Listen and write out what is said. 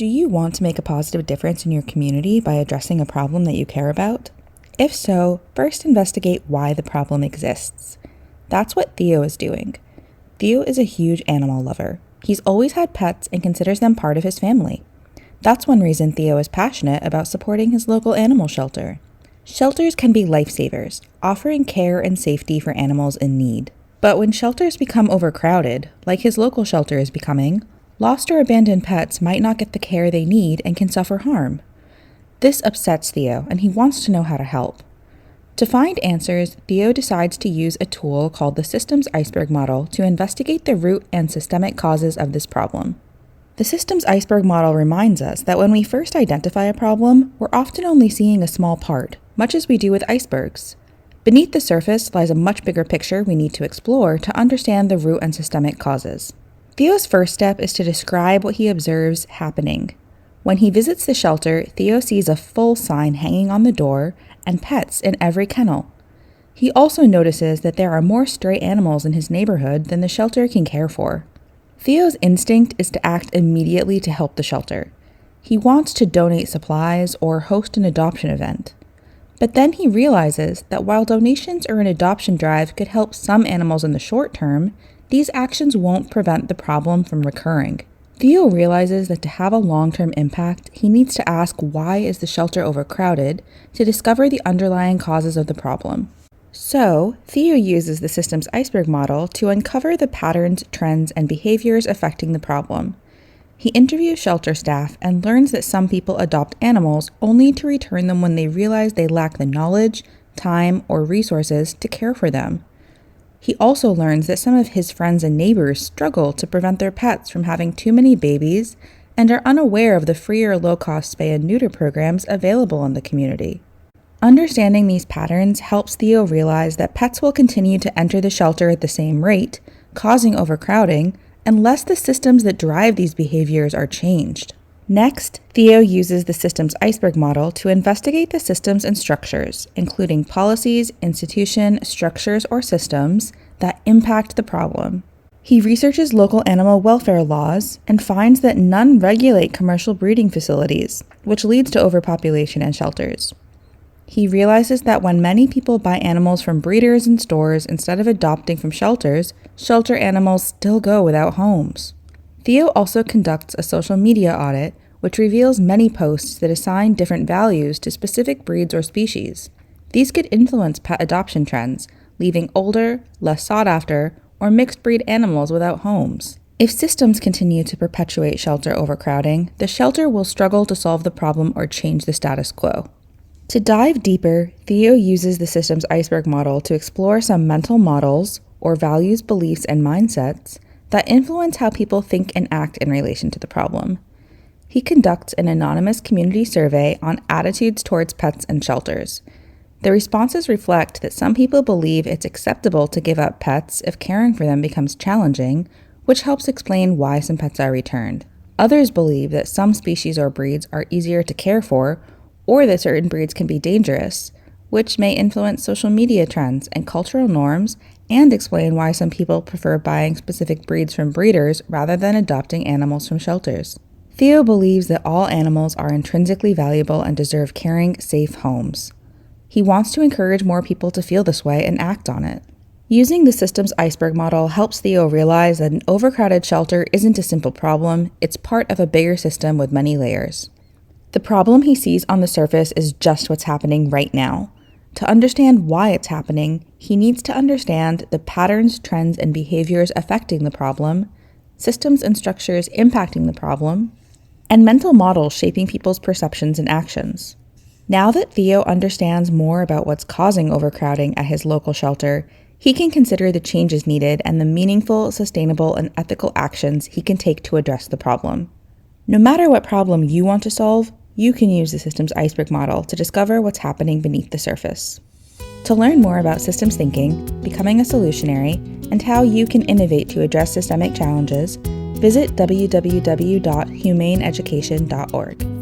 Do you want to make a positive difference in your community by addressing a problem that you care about? If so, first investigate why the problem exists. That's what Theo is doing. Theo is a huge animal lover. He's always had pets and considers them part of his family. That's one reason Theo is passionate about supporting his local animal shelter. Shelters can be lifesavers, offering care and safety for animals in need. But when shelters become overcrowded, like his local shelter is becoming, lost or abandoned pets might not get the care they need and can suffer harm. This upsets Theo, and he wants to know how to help. To find answers, Theo decides to use a tool called the Systems Iceberg model to investigate the root and systemic causes of this problem. The Systems Iceberg model reminds us that when we first identify a problem, we're often only seeing a small part, much as we do with icebergs. Beneath the surface lies a much bigger picture we need to explore to understand the root and systemic causes. Theo's first step is to describe what he observes happening. When he visits the shelter, Theo sees a full sign hanging on the door and pets in every kennel. He also notices that there are more stray animals in his neighborhood than the shelter can care for. Theo's instinct is to act immediately to help the shelter. He wants to donate supplies or host an adoption event. But then he realizes that while donations or an adoption drive could help some animals in the short term, these actions won't prevent the problem from recurring. Theo realizes that to have a long-term impact, he needs to ask why is the shelter overcrowded to discover the underlying causes of the problem. So, Theo uses the Systems Iceberg model to uncover the patterns, trends, and behaviors affecting the problem. He interviews shelter staff and learns that some people adopt animals only to return them when they realize they lack the knowledge, time, or resources to care for them. He also learns that some of his friends and neighbors struggle to prevent their pets from having too many babies and are unaware of the free or low-cost spay and neuter programs available in the community. Understanding these patterns helps Theo realize that pets will continue to enter the shelter at the same rate, causing overcrowding, unless the systems that drive these behaviors are changed. Next, Theo uses the Systems Iceberg model to investigate the systems and structures, including policies, institution, structures, or systems that impact the problem. He researches local animal welfare laws and finds that none regulate commercial breeding facilities, which leads to overpopulation in shelters. He realizes that when many people buy animals from breeders and stores instead of adopting from shelters, shelter animals still go without homes. Theo also conducts a social media audit, which reveals many posts that assign different values to specific breeds or species. These could influence pet adoption trends, leaving older, less sought after, or mixed breed animals without homes. If systems continue to perpetuate shelter overcrowding, the shelter will struggle to solve the problem or change the status quo. To dive deeper, Theo uses the Systems Iceberg model to explore some mental models, or values, beliefs, and mindsets, that influence how people think and act in relation to the problem. He conducts an anonymous community survey on attitudes towards pets and shelters. The responses reflect that some people believe it's acceptable to give up pets if caring for them becomes challenging, which helps explain why some pets are returned. Others believe that some species or breeds are easier to care for, or that certain breeds can be dangerous, which may influence social media trends and cultural norms and explain why some people prefer buying specific breeds from breeders rather than adopting animals from shelters. Theo believes that all animals are intrinsically valuable and deserve caring, safe homes. He wants to encourage more people to feel this way and act on it. Using the Systems Iceberg model helps Theo realize that an overcrowded shelter isn't a simple problem, it's part of a bigger system with many layers. The problem he sees on the surface is just what's happening right now. To understand why it's happening, he needs to understand the patterns, trends, and behaviors affecting the problem, systems and structures impacting the problem, and mental models shaping people's perceptions and actions. Now that Theo understands more about what's causing overcrowding at his local shelter, he can consider the changes needed and the meaningful, sustainable, and ethical actions he can take to address the problem. No matter what problem you want to solve, you can use the Systems Iceberg model to discover what's happening beneath the surface. To learn more about systems thinking, becoming a solutionary, and how you can innovate to address systemic challenges, visit www.humaneeducation.org.